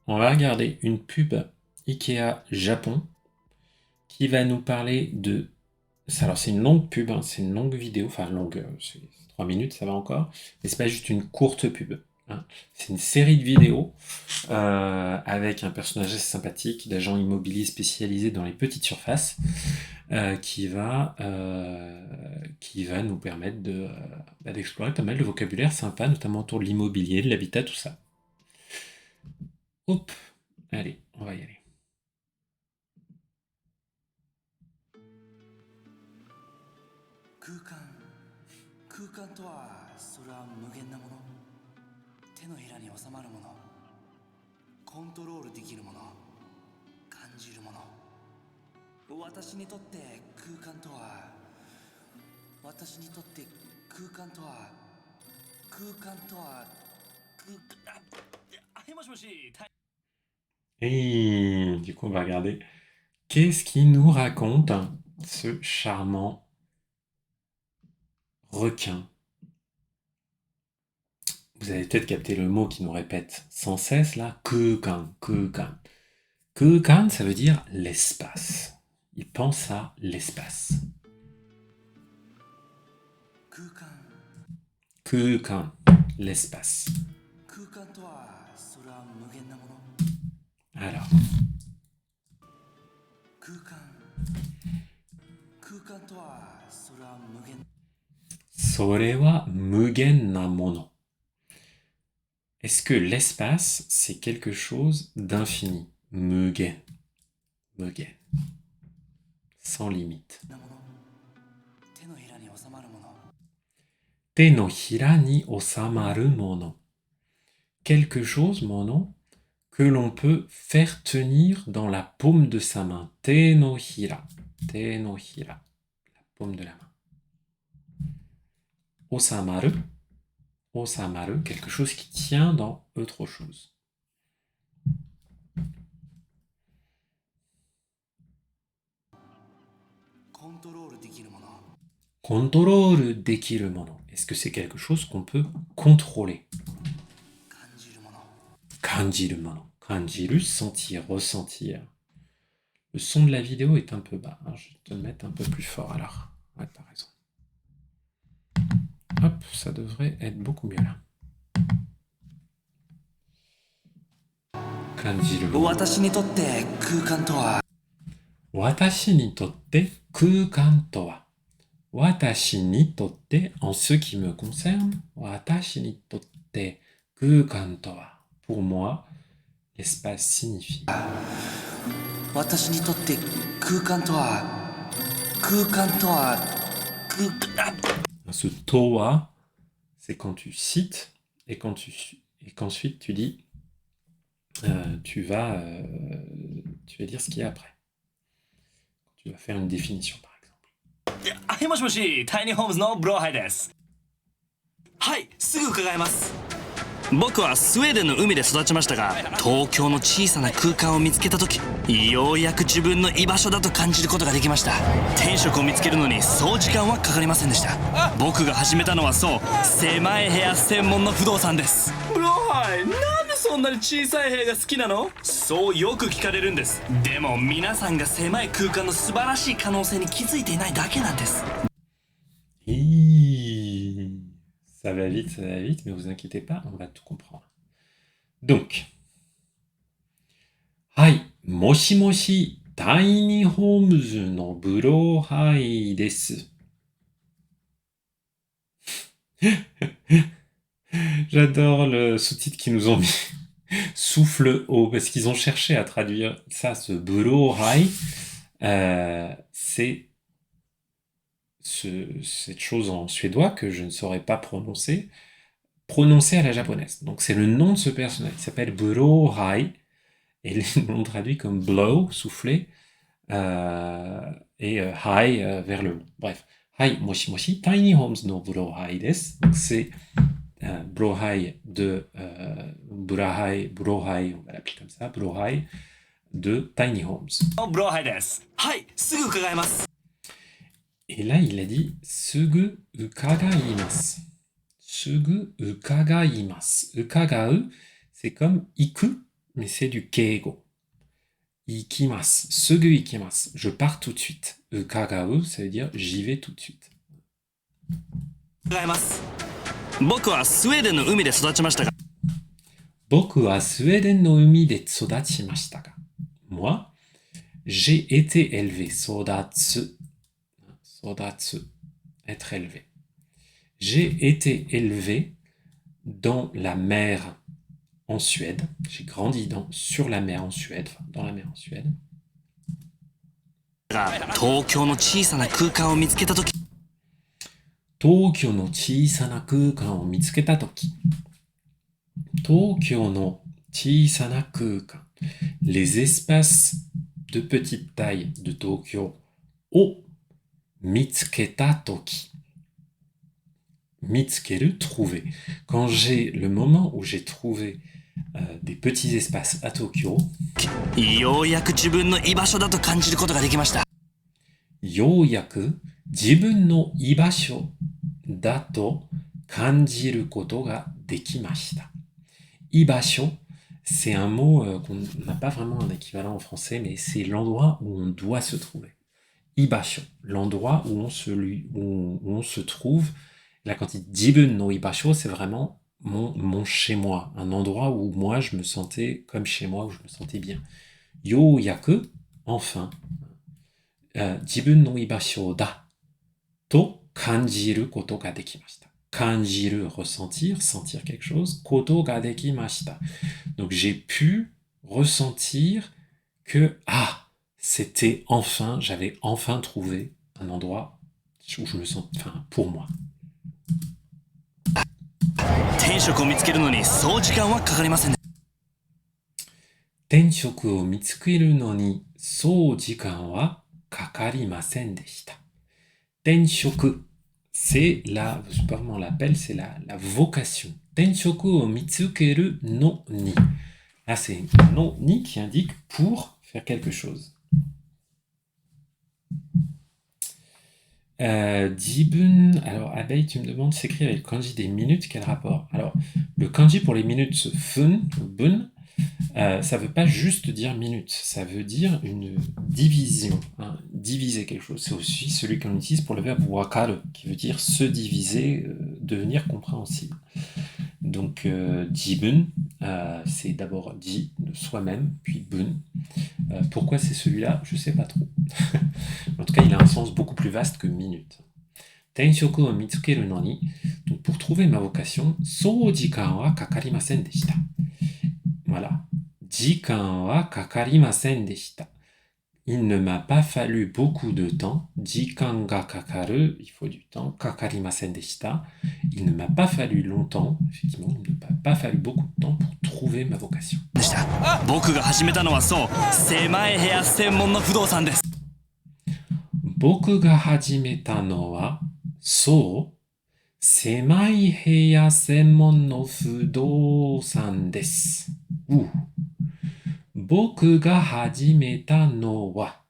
on va regarder une pub Ikea Japon qui va nous parler de... Alors c'est une longue pub, hein, c'est une longue vidéo, enfin longue, c'est 3 minutes, ça va encore, mais c'est pas juste une courte pub, hein. C'est une série de vidéos avec un personnage assez sympathique d'agent immobilier spécialisé dans les petites surfaces qui va nous permettre d'explorer pas mal de vocabulaire sympa, notamment autour de l'immobilier, de l'habitat, tout ça. Hop, allez, on va y aller. Et du coup, on va regarder qu'est-ce qu'il nous raconte, ce charmant requin. Vous avez peut-être capté le mot qui nous répète sans cesse là, kukan, kukan. Kukan, ça veut dire l'espace. Il pense à l'espace. Kukan, l'espace. Alors. それは無限なもの. Est-ce que l'espace, c'est quelque chose d'infini? Mugen. Mugen. Sans limite. Te no hira ni osamaru mono. Quelque chose, mono, que l'on peut faire tenir dans la paume de sa main. Te no hira. Te no hira. La paume de la main. Osamaru. Osamaru, quelque chose qui tient dans autre chose. Contrôle dekiru mono. Est-ce que c'est quelque chose qu'on peut contrôler? Kanjiru mono. Kanjiru, sentir, ressentir. Le son de la vidéo est un peu bas. Alors, je vais te le mettre un peu plus fort alors. Ouais, t'as raison. Hop, ça devrait être beaucoup mieux là. Kanjiru mono. Watashi ni totte kukan to wa. Watashi ni totte kukan to wa. Watashi ni totte, en ce qui me concerne, watashi ni totte kukan to wa. Pour moi, l'espace signifie. Watashi ni totte kukan to wa. Kukan to wa. Ce to wa, c'est quand tu cites et qu'ensuite tu dis, tu vas dire ce qu'il y a après. Tu vas faire une définition par exemple. はい、もしもし、タイニーホームズのブローハイです。はい、すぐ伺います。僕はスウェーデンの海で育ちましたが、東京の小さな空間を見つけた時、ようやく自分の居場所だと感じることができました。転職を見つけるのにそう時間はかかりませんでした。僕が始めたのはそう、狭い部屋専門の不動産です。ブローハイ、なんでそんなに小さい部屋が好きなの？そうよく聞かれるんです。でも皆さんが狭い空間の素晴らしい可能性に気づいていないだけなんです。Ça va vite, mais vous inquiétez pas, on va tout comprendre. Donc, Hai, moshi moshi, Tiny Homes no Burohai desu. J'adore le sous-titre qu'ils nous ont mis. Souffle haut, parce qu'ils ont cherché à traduire ça, ce Burohai. C'est cette chose en suédois que je ne saurais pas prononcer à la japonaise. Donc c'est le nom de ce personnage. Il s'appelle Burohai. Et ils l'ont traduit comme blow, souffler, et high, vers le haut. Bref. Hai, moshi moshi, tiny homes no burohai desu. Donc c'est burohai de burohai, on va l'appeler comme ça, burohai de tiny homes. Burohai desu. Hai, sugu ukagaimasu. Et là, il a dit sugu ukagaimasu. Sugu ukagaimasu. Ukagau, c'est comme iku mais c'est du keigo. Ikimasu, sugu ikimasu. Je pars tout de suite. Ukagau, ça veut dire j'y vais tout de suite. 伺います。僕はスウェーデンの海で育ちましたが、Boku wa Sueden no umi de tsudachimashita ga. Moi, j'ai été élevé. Sodatsu. Sodatsu. Être élevé. J'ai été élevé dans la mer en Suède. J'ai grandi sur la mer en Suède. Enfin, dans la mer en Suède. 東京の小さな空間を見つけたとき、Tokyo no chisana kukan o mitsuketa toki. Tokyo no chisana kukan. Les espaces de petite taille de Tokyo o mitsuketa toki. Mitsukeru, trouver. Quand j'ai le moment où j'ai trouvé des petits espaces à Tokyo, ようやく自分の居場所だと感じることができました。yoyaku jibun no ibasho dato kanjiru koto ga dekimashita. Ibasho, c'est un mot qu'on n'a pas vraiment un équivalent en français, mais c'est l'endroit où on doit se trouver. Ibasho, l'endroit où on se trouve. Là, quand il dit jibun no ibasho, c'est vraiment mon chez-moi, un endroit où moi je me sentais comme chez moi, où je me sentais bien. Yoyaku, enfin, jibun no ibasho da to kanjiru koto ga dekimashita. Kanjiru, ressentir, sentir quelque chose, koto ga dekimashita. Donc j'ai pu ressentir que, c'était enfin, j'avais enfin trouvé un endroit où je me sens, enfin, pour moi. 転職を見つけるのにそう時間はかかりません。転職を見つけるのにそう時間はかかりませんでした。転職, c'est la, je sais pas comment on l'appelle, c'est la vocation. Tenshoku o mitsukeru no ni. Là, c'est no ni qui indique pour faire quelque chose. Jibun, alors Abeille, tu me demandes, s'écrit avec le kanji des minutes, quel rapport? Alors, le kanji pour les minutes, fun, bun, ça veut pas juste dire minute, ça veut dire une division, hein, diviser quelque chose. C'est aussi celui qu'on utilise pour le verbe wakaru, qui veut dire se diviser, devenir compréhensible. Donc, jibun, c'est d'abord ji, de soi-même, puis bun. Pourquoi c'est celui-là? Je sais pas trop. En tout cas, il a un sens beaucoup plus vaste que minute. Tenshoku o mitsukeru no ni. Donc, pour trouver ma vocation, sou jikan wa kakarimasen deshita. Voilà. Jikan wa kakarimasen deshita. Il ne m'a pas fallu beaucoup de temps. Jikan ga kakaru, il faut du temps. Kakarimasen deshita. Il ne m'a pas fallu longtemps, effectivement, il ne m'a pas fallu beaucoup de temps pour trouver ma vocation. でした。僕が始めたのはそう、狭い部屋専門の不動産です。僕が始めたのは、そう、狭い部屋専門の不動産です。僕が始めたのは、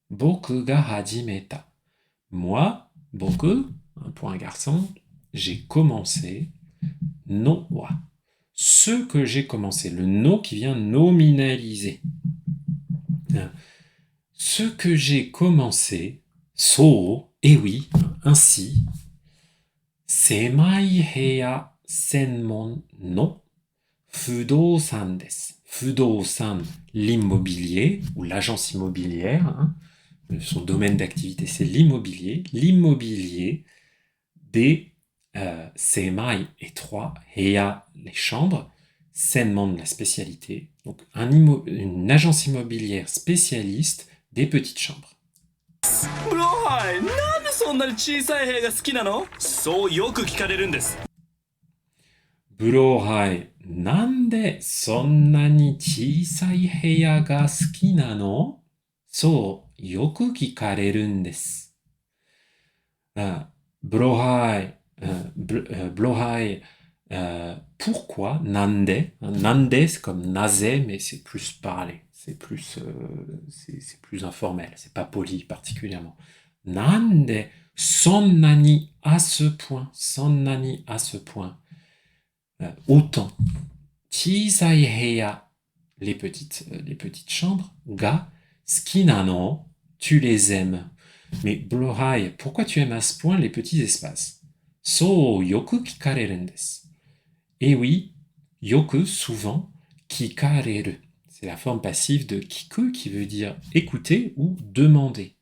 僕が始めた。Moi, 僕, un point garçon, j'ai commencé, no wa. Ce que j'ai commencé, le no qui vient nominaliser. Ce que j'ai commencé, so, et oui, ainsi, semai heya senmon no fudosan desu. Fudosan, l'immobilier, ou l'agence immobilière, hein. Son domaine d'activité, c'est l'immobilier. L'immobilier des semai, étroit, heya, les chambres, senmon, la spécialité. Donc, une agence immobilière spécialiste des petites chambres. ブローハイ、なんでそんなに小さい部屋が好きなの？そうよく聞かれるんです。ブローハイ、なんでそんなに小さい部屋が好きなの？そうよく聞かれるんです。ブローハイ、ブローハイ、pourquoi? Nande. Nande, c'est comme naze, mais c'est plus parlé. C'est plus, c'est plus informel. C'est pas poli particulièrement. Nande, sonnani à ce point. Sonnani à ce point. Autant. Chisai heya. les petites chambres. Ga, skinano, tu les aimes. Mais Blohai, pourquoi tu aimes à ce point les petits espaces? So, yoku kikareru desu. Et oui, yoku, souvent, kikareru. C'est la forme passive de kiku qui veut dire écouter ou demander.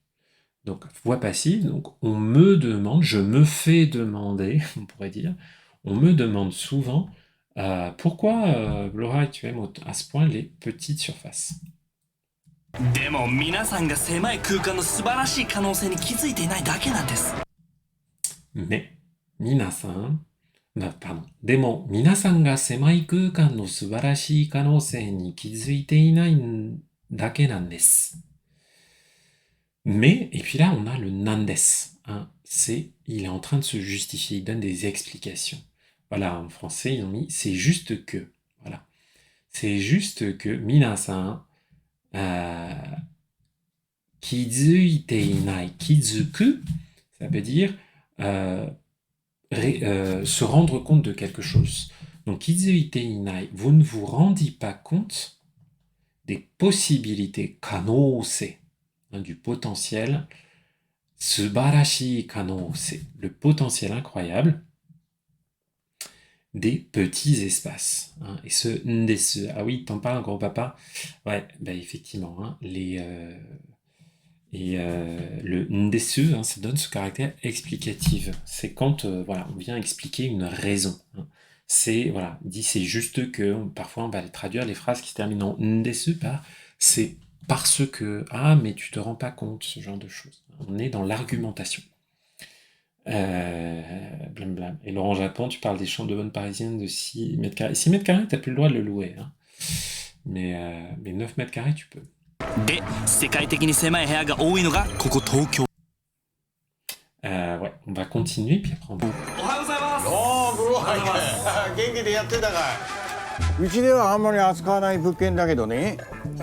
Donc, voix passive, donc on me demande, je me fais demander, on pourrait dire, on me demande souvent pourquoi, Laura, tu aimes à ce point les petites surfaces. でも皆さんが狭い空間の素晴らしい可能性に気づいていないだけなんです。 Mais, minasan, pardon, でも皆さんが狭い空間の素晴らしい可能性に気づいていないだけなんです。Mais, et puis là, on a le nandes. Hein, il est en train de se justifier, il donne des explications. Voilà, en français, ils ont mis c'est juste que. Voilà. C'est juste que minasan kizuite inai. Kizuku, ça veut dire se rendre compte de quelque chose. Donc, kizuite inai, vous ne vous rendez pas compte des possibilités, kanose, du potentiel, subarashi kanose, le potentiel incroyable des petits espaces. Hein. Et ce ndesu, ah oui, t'en parles, grand-papa? Ouais, bah effectivement, hein, le ndesu, hein, ça donne ce caractère explicatif. C'est quand voilà, on vient expliquer une raison. Hein. C'est, voilà, dit c'est juste que, parfois on va traduire les phrases qui se terminent en ndesu par c'est parce que, ah, mais tu te rends pas compte, ce genre de choses. On est dans l'argumentation. Blam blam. Et Laurent Japon, tu parles des chambres de bonne parisienne de 6 mètres carrés. 6 mètres carrés, t'as plus le droit de le louer. Hein. Mais 9 mètres carrés, tu peux. で、世界的に狭い部屋が多いのがここ東京。 Ouais, on va continuer, puis après on va... おはようございます。おお、ブローハイ元気でやってたかい。うちではあんまり扱わない物件だけどね。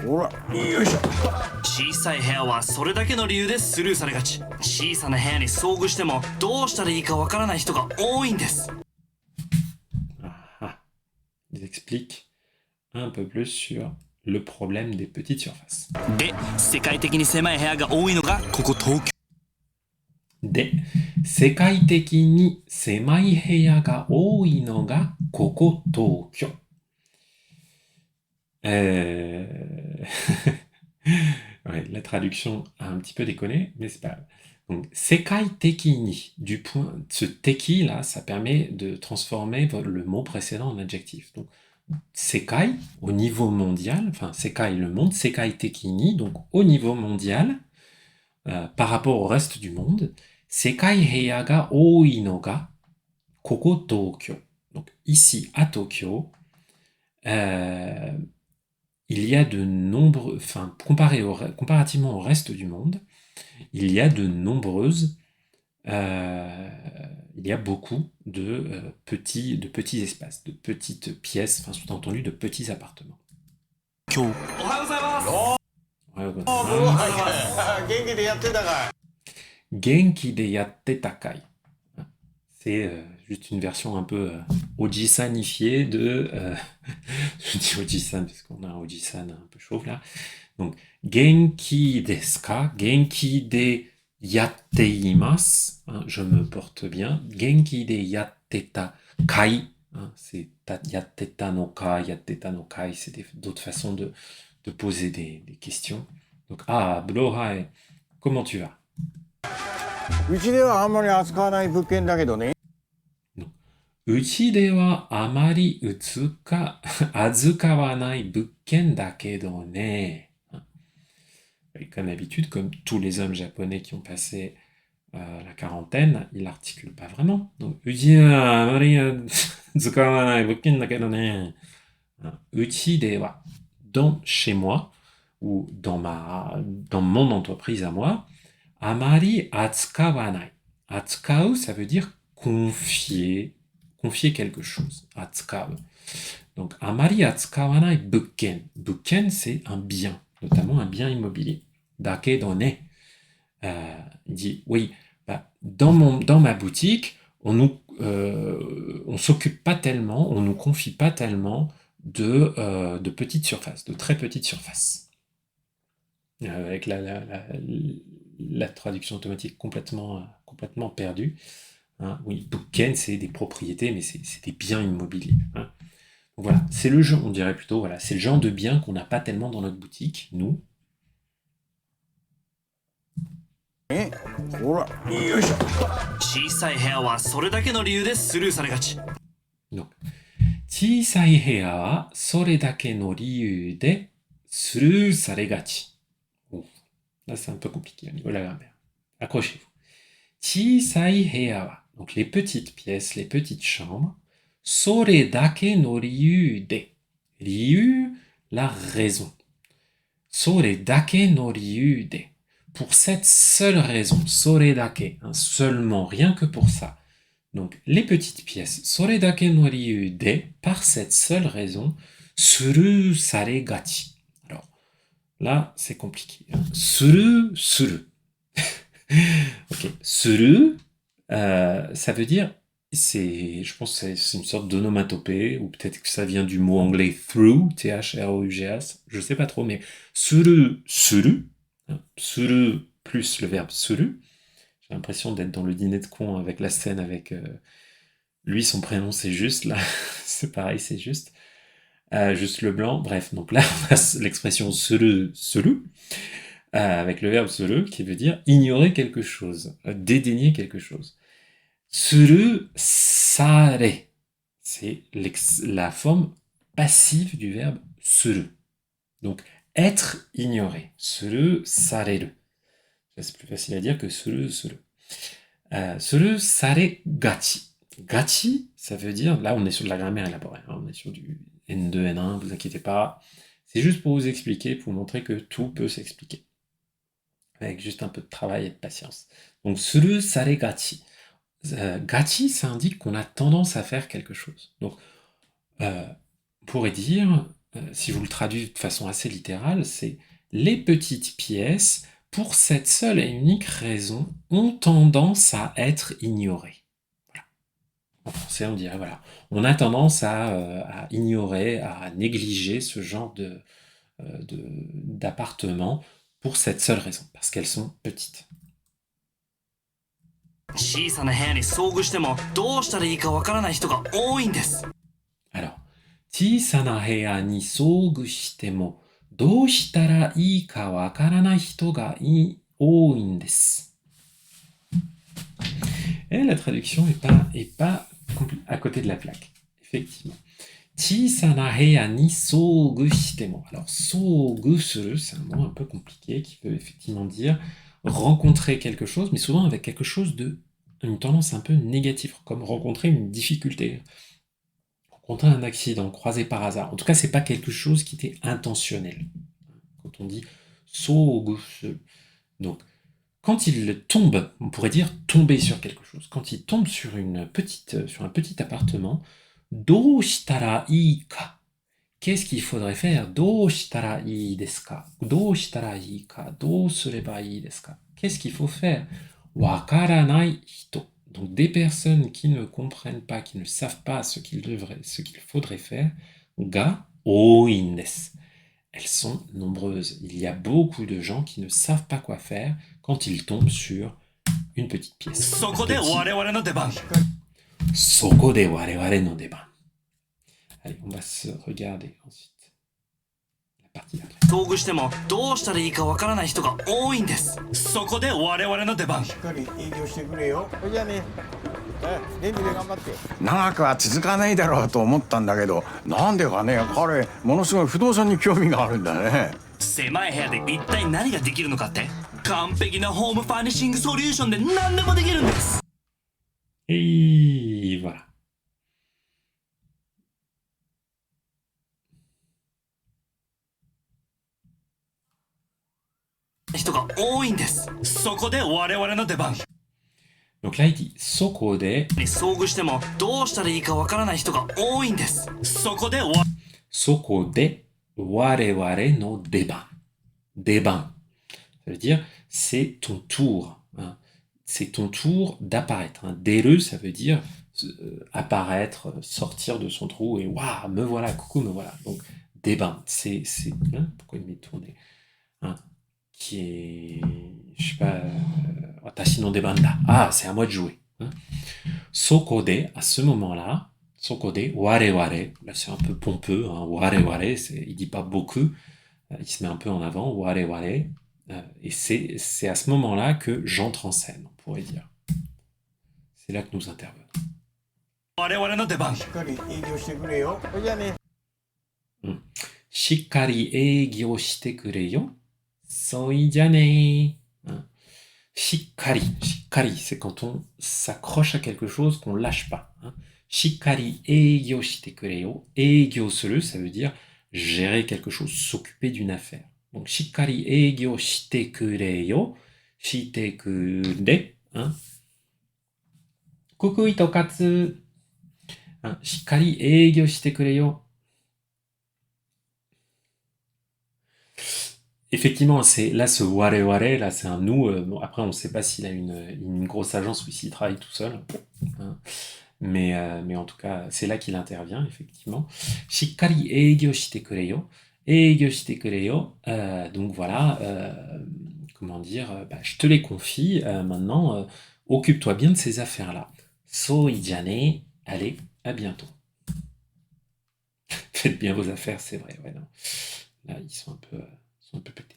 ほら、よいしょ。小さい部屋はそれだけの理由でスルーされがち。小さな部屋に遭遇してもどうしたらいいかわからない人が多いんです。 Ah, ils expliquent un peu plus sur le problème des petites surfaces. で、世界的に狭い部屋が多いのがここ東京。で、世界的に狭い部屋が多いのがここ東京。Ouais, la traduction a un petit peu déconné, mais c'est pas grave. Donc, sekai tekini, du point, ce teki là, ça permet de transformer le mot précédent en adjectif. Donc, sekai, au niveau mondial, enfin, sekai le monde, sekai tekini, donc au niveau mondial, par rapport au reste du monde, sekai heya ga oi no ga koko Tokyo. Donc, ici à Tokyo, il y a de nombreux, enfin, comparativement au reste du monde, il y a de nombreuses, il y a beaucoup de petits espaces, de petites pièces, enfin, sous-entendu de petits appartements. 今日。おはようございます。おお、ブローハイ元気でやってたかい。 Genki de yatte takai. C'est juste une version un peu ojisanifiée de... je dis ojisan parce qu'on a un ojisan un peu chauve là. Donc, genki desu ka? Genki de yatte imasu. Hein, je me porte bien. Genki de yatte ta kai. Hein, c'est yatte ta no kai, yatte ta no kai. C'est d'autres façons de poser des questions. Donc, ah, Blohai, comment tu vas? うちではあんまり扱わない物件だけどね。うちではあまり扱わない物件だけどね. Et comme d'habitude, comme tous les hommes japonais qui ont passé la quarantaine, ils n'articulent pas vraiment. Donc, うちではあまり使わない物件だけどね. うちでは dans chez moi ou dans mon entreprise à moi, amari atsukawanai. Atsukau, ça veut dire confier quelque chose. Atsukau. Donc, amari atsukawanai bukken. Bukken, c'est un bien, notamment un bien immobilier. Dakedo ne. Il dit, oui, bah, dans ma boutique, on s'occupe pas tellement, on nous confie pas tellement de petites surfaces, de très petites surfaces. Avec la traduction automatique complètement perdue. Hein. Oui, bukken, c'est des propriétés, mais c'est des biens immobiliers. Hein. Donc voilà, c'est le genre, on dirait plutôt, voilà, c'est le genre de biens qu'on n'a pas tellement dans notre boutique, nous. ほらよいしょ。小さい部屋はそれだけの理由でスルーされがち。 Donc, 小さい部屋はそれだけの理由でスルーされがち。Ouf. Là, c'est un peu compliqué au niveau de la grammaire. Accrochez-vous. 小さい部屋は, donc les petites pièces, les petites chambres, それだけの理由で. Liu, la raison. それだけの理由で. Pour cette seule raison, それだけ, hein, seulement, rien que pour ça. Donc, les petites pièces, それだけの理由で, par cette seule raison, スルーされがち. Alors, là, c'est compliqué. Hein. スルー. Ok, スルー, ça veut dire, je pense que c'est une sorte d'onomatopée, ou peut-être que ça vient du mot anglais through, T-H-R-O-U-G-S, je sais pas trop, mais スルー, suru plus le verbe suru. J'ai l'impression d'être dans le dîner de con avec la scène avec lui, son prénom c'est juste, là, c'est pareil, c'est juste. Juste le blanc, bref, donc là on a l'expression suru, avec le verbe suru qui veut dire ignorer quelque chose, dédaigner quelque chose. Suru sare, c'est la forme passive du verbe suru. Donc, être ignoré. Suru sareru. C'est plus facile à dire que suru. Suru sare gachi. Gachi, ça veut dire, là on est sur de la grammaire élaborée, hein, on est sur du N2, N1, vous inquiétez pas. C'est juste pour vous expliquer, pour vous montrer que tout peut s'expliquer. Avec juste un peu de travail et de patience. Donc, suru sare gachi. Gachi, ça indique qu'on a tendance à faire quelque chose. Donc, on pourrait dire, si je vous le traduis de façon assez littérale, c'est les petites pièces, pour cette seule et unique raison, ont tendance à être ignorées. Voilà. En français, on dirait, voilà, on a tendance à ignorer, à négliger ce genre d'appartements pour cette seule raison, parce qu'elles sont petites. 小さな部屋に遭遇してもどうしたらいいかわからない人が多いんです。 Alors, 小さな部屋に遭遇してもどうしたらいいかわからない人が多いんです。Et la traduction est pas à côté de la plaque, effectivement. 小さな部屋に遭遇しても. Alors, 遭遇する, c'est un mot un peu compliqué qui peut effectivement dire rencontrer quelque chose, mais souvent avec quelque chose une tendance un peu négative, comme rencontrer une difficulté, rencontrer un accident, croiser par hasard. En tout cas, c'est pas quelque chose qui était intentionnel. Quand on dit sogusu. Donc, quand il tombe, on pourrait dire tomber sur quelque chose. Quand il tombe sur un petit appartement, do shitara ii ka. Qu'est-ce qu'il faudrait faire? Do shitara ii desu ka? Do shitara ii ka? Do sureba ii desu ka? Qu'est-ce qu'il faut faire? Wakaranai hito. Donc des personnes qui ne comprennent pas, qui ne savent pas ce qu'il faudrait faire, ga oin desu. Elles sont nombreuses. Il y a beaucoup de gens qui ne savent pas quoi faire quand ils tombent sur une petite pièce. そこで我々の出番。そこで我々の出番。Allez, on va se regarder ensuite la partie d'après. 遭遇してもどうしたらいいかわからない人が多いんです。そこで我々の出番。しっかり営業してくれよ。じゃあね。元気で頑張って。長くは続かないだろうと思ったんだけど、なんでかね、彼ものすごい不動産に興味があるんだね。狭い部屋で一体何ができるのかって、完璧なホームファーニッシングソリューションで何でもできるんです。Et voilà. 人が多いんです。そこで我々の出番。 Donc là, il dit そこでに遭遇してもどうしたらいいかわからない人が多いんです。そこでそこで我々の出番。出番. Ça veut dire c'est ton tour. Hein. C'est ton tour d'apparaître. Hein. Deru, ça veut dire apparaître, sortir de son trou et waouh, me voilà, coucou, me voilà. Donc, déban, c'est, pourquoi il m'est tourné, hein, qui est, je sais pas, watashi no deban da. Ah, c'est à moi de jouer. Hein. Sokode, à ce moment-là, sokode, ware ware, là c'est un peu pompeux, hein, ware ware, il dit pas beaucoup, il se met un peu en avant, ware ware, et c'est à ce moment-là que j'entre en scène, on pourrait dire. C'est là que nous intervenons. 我々の出番。しっかり営業してくれよ。それじゃあね。しっかり営業してくれよ。そいじゃねー。Hein. Shikari, c'est quand on s'accroche à quelque chose qu'on lâche pas. Hein. Shikari eigyo shite kureo. Eigyo suru, ça veut dire gérer quelque chose, s'occuper d'une affaire. Donc shikari eigyo shite kureo. Shite kure. Hein. Kuku itokatsu. Hein. Shikari eigyo shite kureo. Effectivement, là, ce ware ware, là, c'est un nous. Bon, après, on ne sait pas s'il a une grosse agence ou s'il travaille tout seul. Hein. Mais en tout cas, c'est là qu'il intervient, effectivement. Shikkari eigyo shite kureyo. Eigyo shite kureyo. Donc voilà, comment dire, je te les confie. Maintenant, occupe-toi bien de ces affaires-là. Soi jane. Allez, à bientôt. Faites bien vos affaires, c'est vrai. Ouais, non. Là, ils sont un peu pétés.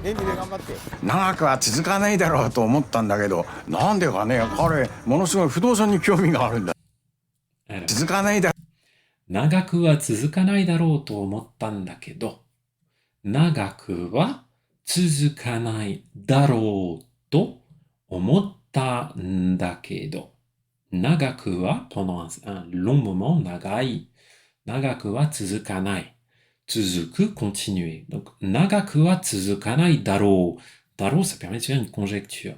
元気で頑張って。長くは続かないだろうと思ったんだけど、なんでかね、彼ものすごい不動産に興味があるんだ。続かないだ。長くは続かないだろうと思ったんだけど、長くは続かないだろうと思ったんだけど、長くは pendant un long moment, 長い。長くは続かない。Tsuzuku, continuer. Donc, nagaku wa tsuzukanai daro. Daro, ça permet de faire une conjecture.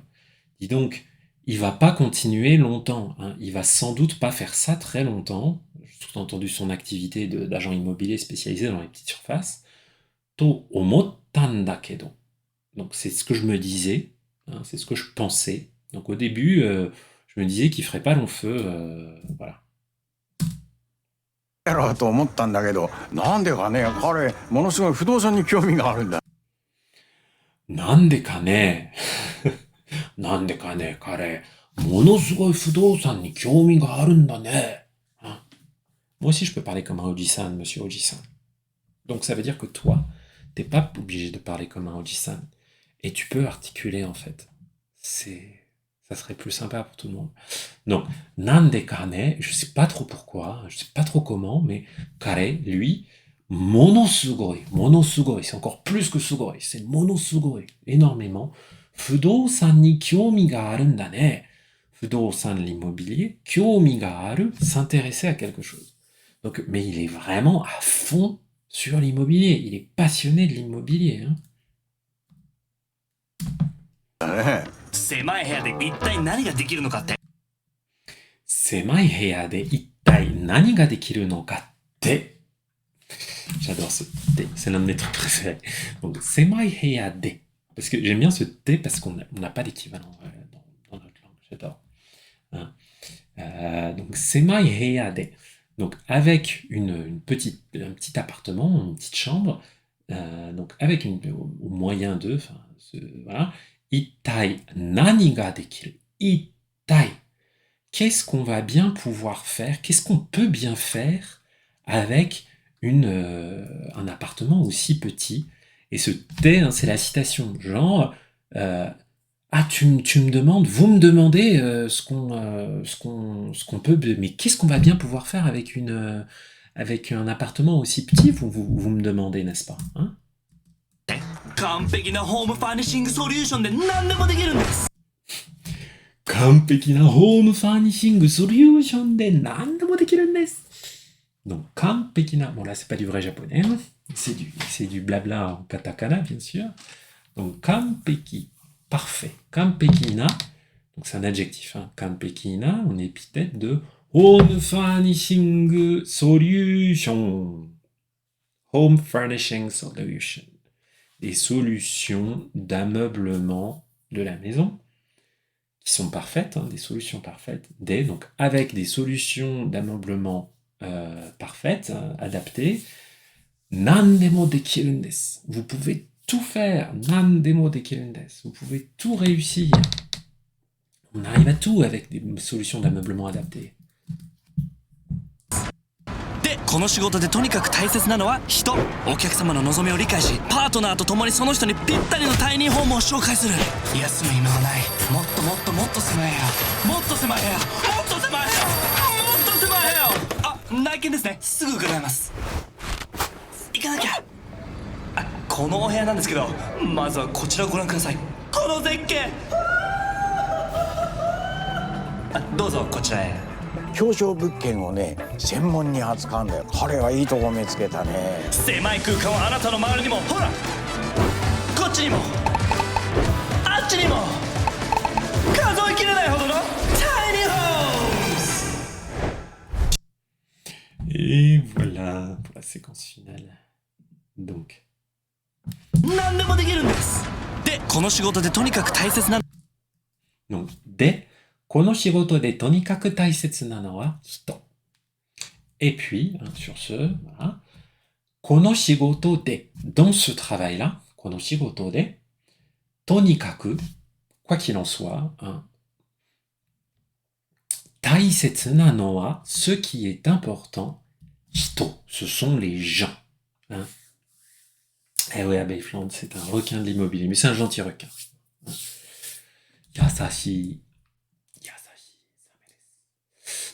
Dis donc, il va pas continuer longtemps. Hein. Il va sans doute pas faire ça très longtemps. Sous-entendu son activité d'agent immobilier spécialisé dans les petites surfaces. To omottan dakedo. Donc, c'est ce que je me disais. Hein, c'est ce que je pensais. Donc, au début, je me disais qu'il ferait pas long feu. Voilà. やろうと思ったんだけど、なんでかね、彼ものすごい不動産に興味があるんだ。なんでかね、なんでかね、彼ものすごい不動産に興味があるんだね。Hein. Moi aussi, je peux parler comme un Oji-san, monsieur Oji-san. Donc, ça veut dire que toi, t'es pas obligé de parler comme un Oji-san. Et tu peux articuler, en fait. Ça serait plus sympa pour tout le monde. Donc, nande kane, je sais pas trop pourquoi, je sais pas trop comment, mais kare, lui, monosugoi, c'est encore plus que sugoi, c'est monosugoi, énormément. Fudousan ni kyomi ga aru nda ne. Fudousan, l'immobilier, kyomi ga aru, s'intéresser à quelque chose. Donc, mais il est vraiment à fond sur l'immobilier, il est passionné de l'immobilier. Hein. 狭い部屋で一体何ができるのかって。狭い部屋で一体何ができるのかって。J'adore ce thé, c'est l'un de mes trucs préférés. Donc, semai heya de. Parce que j'aime bien ce thé parce qu'on n'a pas d'équivalent dans notre langue, j'adore. Hein. Donc, semai heya de. Donc, avec un petit appartement, une petite chambre, donc avec au moyen de, voilà. Ittai nani ga dekiru. Ittai. Qu'est-ce qu'on va bien pouvoir faire? Qu'est-ce qu'on peut bien faire avec un appartement aussi petit? Et ce thé, hein, c'est la citation. Genre, tu me demandes, vous me demandez ce qu'on peut, mais qu'est-ce qu'on va bien pouvoir faire avec un appartement aussi petit? Vous me demandez, n'est-ce pas? Hein? 完璧なホームファーニッシングソリューションで何でもできるんです。完璧なホームファーニッシングソリューションで何でもできるんです。Donc, 完璧な, bon là c'est pas du vrai japonais, hein. C'est du blabla en katakana bien sûr. Donc, kanpeki, parfait. Kanpeki na, donc c'est un adjectif, hein. Kanpeki na, on est épithète de home furnishing solution. Home furnishing solution. Des solutions d'ameublement de la maison qui sont parfaites, des solutions parfaites, donc avec des solutions d'ameublement parfaites, adaptées, nandemo dekiru desu. Vous pouvez tout faire, nandemo dekiru desu. Vous pouvez tout réussir. On arrive à tout avec des solutions d'ameublement adaptées. でこの仕事でとにかく大切なのは人。お客様の望みを理解しパートナーと共にその人にぴったりのタイニーホームを紹介する。休む暇はない。もっともっともっと狭い部屋、もっと狭い部屋、もっと狭い部屋、もっと狭い部屋。あ、内見ですね。すぐ伺います。行かなきゃ。あ、このお部屋なんですけど、まずはこちらをご覧ください。この絶景。あ、どうぞこちらへ。狭小物件をね専門に扱うんだよ。彼はいいとこ見つけたね。狭い空間はあなたの周りにも、ほらこっちにもあっちにも数えきれないほどのタイニーホームズ。 Et voilà pour la séquence finale. Donc. 何でもできるんです。でこの仕事でとにかく大切な Donc, でこの仕事でとにかく大切なのは人。Et puis, sur ce, voilà. この仕事で dans ce travail-là, この仕事でとにかく quoi qu'il en soit, 大切なのは ce qui est important, 人, ce sont les gens. Eh oui, Abeille Flandre, c'est un requin de l'immobilier, mais c'est un gentil requin. Yasashi.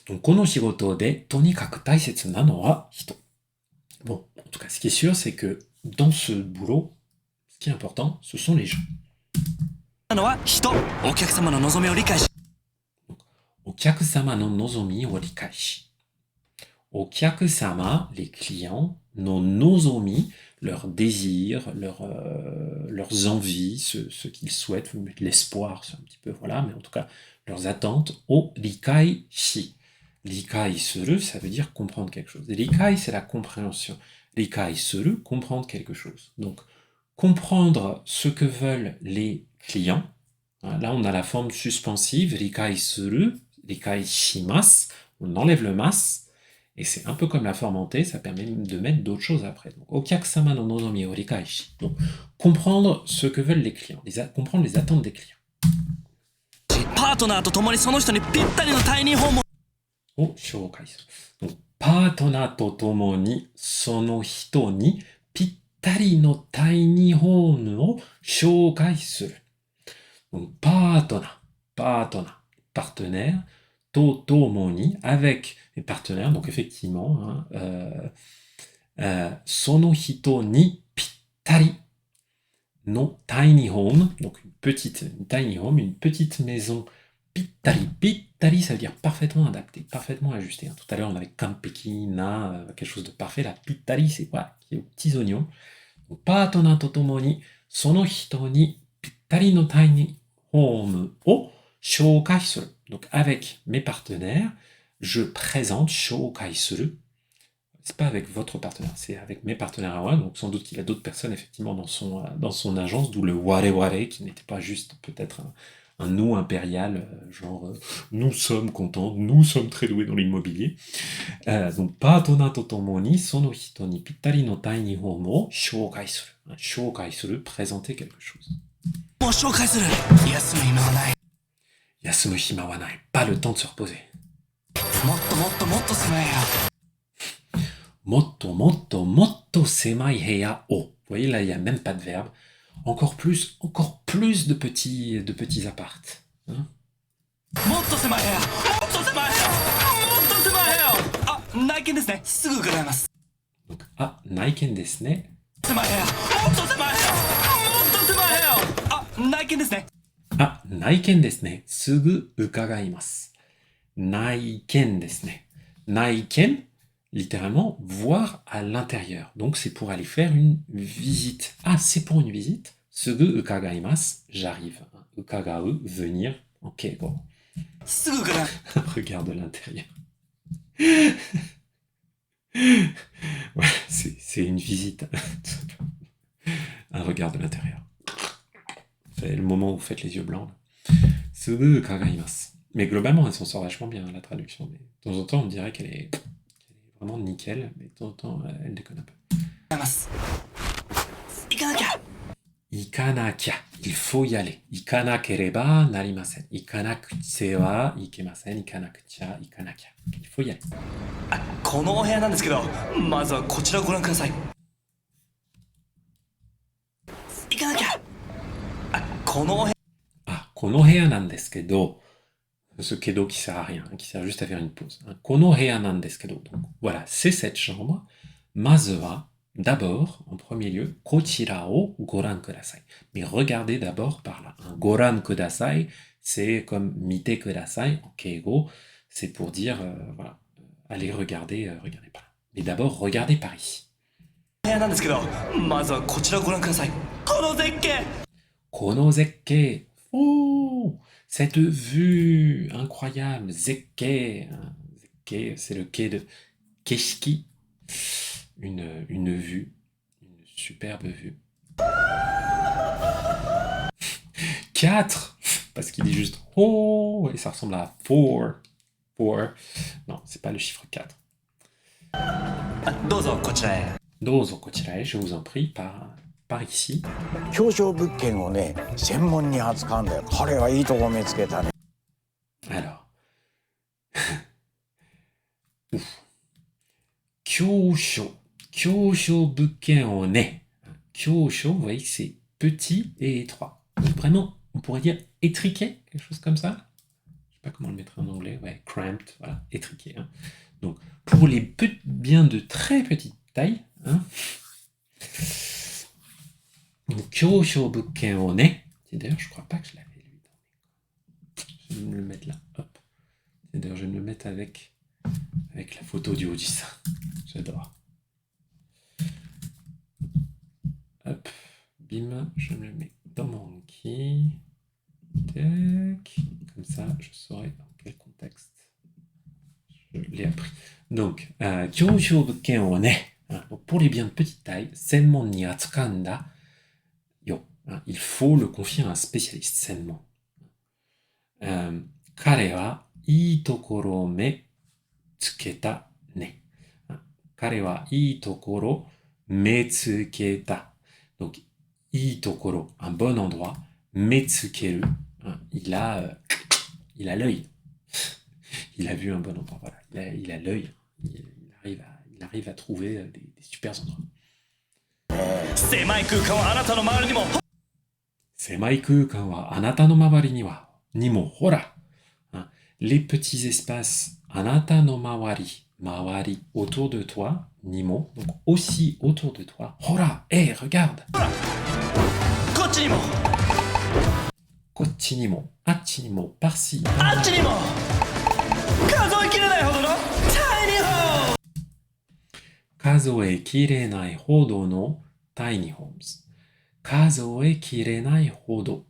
Donc, この仕事でとにかく大切なのは人。Bon, en tout cas, ce qui est sûr, c'est que dans ce boulot, ce qui est important, ce sont les gens. のは人。お客様の望みを理解し。お客様の望みを理解し。お客様, les clients, の望み, leurs désirs, leurs envies, ce qu'ils souhaitent, l'espoir, c'est un petit peu, voilà, mais en tout cas, leurs attentes, au likai shi. Likai suru, ça veut dire comprendre quelque chose. Likai, c'est la compréhension. Likai suru, comprendre quelque chose. Donc, comprendre ce que veulent les clients. Là, on a la forme suspensive. Likai suru, likai shimasu. On enlève le mas. Et c'est un peu comme la forme en T, ça permet de mettre d'autres choses après. Donc, okyakusama no nozomi o likai shi. Donc, comprendre ce que veulent les clients. Comprendre les attentes des clients. パートナーと共にその人にぴったりのタイニーホームを紹介する。Donc, パートナーと共にその人にぴったりのタイニーホームを紹介する。Donc, パートナー、partenaire, と共に、avec les partenaires, donc effectivement, その人にぴったりのtiny home, donc une tiny home, une petite maison pittari, ça veut dire parfaitement adapté, parfaitement ajusté. Tout à l'heure, on avait kampeki, na, quelque chose de parfait. La pittari, c'est quoi? Qui est aux petits oignons. Donc, partona to tomo ni, sono hito ni pittari no tiny home o shoukai suru. Donc, avec mes partenaires, je présente shoukai suru. C'est pas avec votre partenaire, c'est avec mes partenaires à moi. Donc, sans doute qu'il y a d'autres personnes, effectivement, dans son agence, d'où le ware, qui n'était pas juste peut-être un nous impérial, genre nous sommes contents, nous sommes très doués dans l'immobilier. Donc, partona to tomo ni sono hito ni pittari no tiny home o shoukai suru. Shoukai suru, présenter quelque chose. もう紹介する。休む暇はない。 Yasumu hima wa nai, pas le temps de se reposer. もっともっともっと狭い部屋。 Motto, motto, motto semai heya o. Vous voyez, là, il n'y a même pas de verbe. Encore plus de petits appartes. Hein? もっと狭い部屋。もっと狭い部屋。もっと狭い部屋。あ、内見ですね。すぐ伺います。 Donc, naiken desu ne. 狭い部屋。もっと狭い部屋。もっと狭い部屋。あ、内見ですね。 naiken desu ne. Sugu ukagaimasu. Naiken desu ne. Naiken, littéralement, voir à l'intérieur. Donc, c'est pour aller faire une visite. Ah, c'est pour une visite. Sugu ukagaimasu, j'arrive. Ukagau, venir. Ok, bon. Regard de l'intérieur. Ouais, c'est une visite. Un regard de l'intérieur. C'est le moment où vous faites les yeux blancs. Sugu kagaimasu. Mais globalement, elle s'en sort vachement bien, la traduction. Mais de temps en temps, on dirait qu'elle est vraiment nickel, mais de temps en temps, elle déconne un peu. 行かなきゃ Ikanakia, il faut y aller. Ikanakereba narimasen. Ikanakutse wa ikemasen. Ikanakucha, ikanakia. Il faut y aller. このお部屋なんですけど、まずはこちらをご覧ください。行かなきゃこのお部屋 Ah, kono hea nan desu kedo. Ce kedo qui sert à rien, qui sert juste à faire une pause. Kono hea nan desu kedo. Donc voilà, c'est cette chambre. Mazu wa, d'abord, en premier lieu, kochira o goran kudasai. Mais regardez d'abord par là. Goran kudasai, c'est comme mite kudasai en keigo. C'est pour dire, voilà, allez regarder, regardez par là. Mais d'abord, regardez par ici. 部屋なんですけど、まずはこちらをご覧ください。この絶景 Kono zekke. Oh, cette vue incroyable. Zekke. Zekke, c'est le quai de Keshiki. Une vue. Une superbe vue. 4. Parce qu'il dit juste oh, et ça ressemble à 4. 4. Non, c'est pas le chiffre 4. どうぞこちらへ。 Dozo kochirae, je vous en prie, par ici. 表彰物件をね専門に扱うんだよ。彼はいいとこ見つけたね。 Alors. Ouf. Kyosho. Kyosho bukken o ne. Kyosho, vous voyez que c'est petit et étroit. Donc vraiment, on pourrait dire étriqué, quelque chose comme ça. Je sais pas comment le mettre en anglais. Ouais, cramped, voilà, étriqué. Hein. Donc, pour les biens de très petite taille, hein. Kyosho bukken o ne. D'ailleurs, je crois pas que je l'avais lu. Je vais me le mettre là. Hop. Et d'ailleurs, je vais me le mettre avec la photo du Ojisa. J'adore. Hop. Bim. Je me le mets dans mon Anki. Tac. Comme ça, je saurai dans quel contexte je l'ai appris. Donc, Kyosho bukken o ne. Donc pour les biens de petite taille, senmon ni atsukanda yo. Il faut le confier à un spécialiste, senmon. Kare wa ii tokoro me tsuketa ne. Kare wa ii tokoro me tsuketa. Donc, ii tokoro, un bon endroit. Me tsukeru, il a l'œil. Il a vu un bon endroit. Voilà. Il a l'œil. Il arrive à trouver des super endroits. 狭い空間はあなたの周りにも Semai kukan wa anata no mawari ni mo hora. Les petits espaces anata no mawari, mawari, autour de toi, nimo, donc aussi autour de toi. Hora, hé, regarde. こっちにも Kochi ni mo, achi ni mo, par-ci. あっちにも数えきれないほどのタイニーホーム Kazoe kirenai hodo no tiny homes. Kazoe kirenai hodo.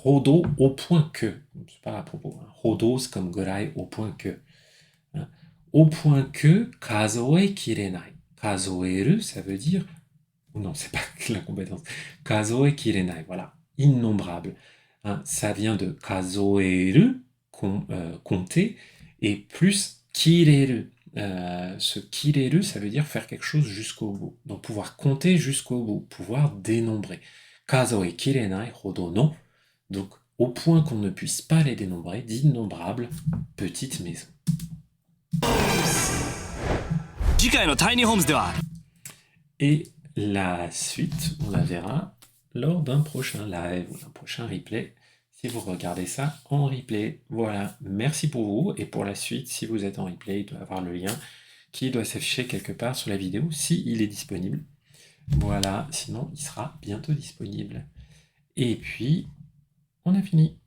Hodo au point que. C'est pas à propos. Hodo, c'est comme gurai au point que. Au point que, kazoe kirenai. Kazoeru, ça veut dire. Ou non, c'est pas la compétence. Kazoe kirenai, voilà. Innombrable. Ça vient de kazoeru, compter, et plus kireru. Ce kireru, ça veut dire faire quelque chose jusqu'au bout. Donc pouvoir compter jusqu'au bout, pouvoir dénombrer. Kazoe kirenai hodo no. Donc au point qu'on ne puisse pas les dénombrer, d'innombrables petites maisons. 次回のタイニーホームズでは Et la suite, on la verra lors d'un prochain live ou d'un prochain replay. Si vous regardez ça en replay. Voilà, merci pour vous. Et pour la suite, si vous êtes en replay, il doit y avoir le lien qui doit s'afficher quelque part sur la vidéo, s'il est disponible. Voilà, sinon il sera bientôt disponible. Et puis, on a fini.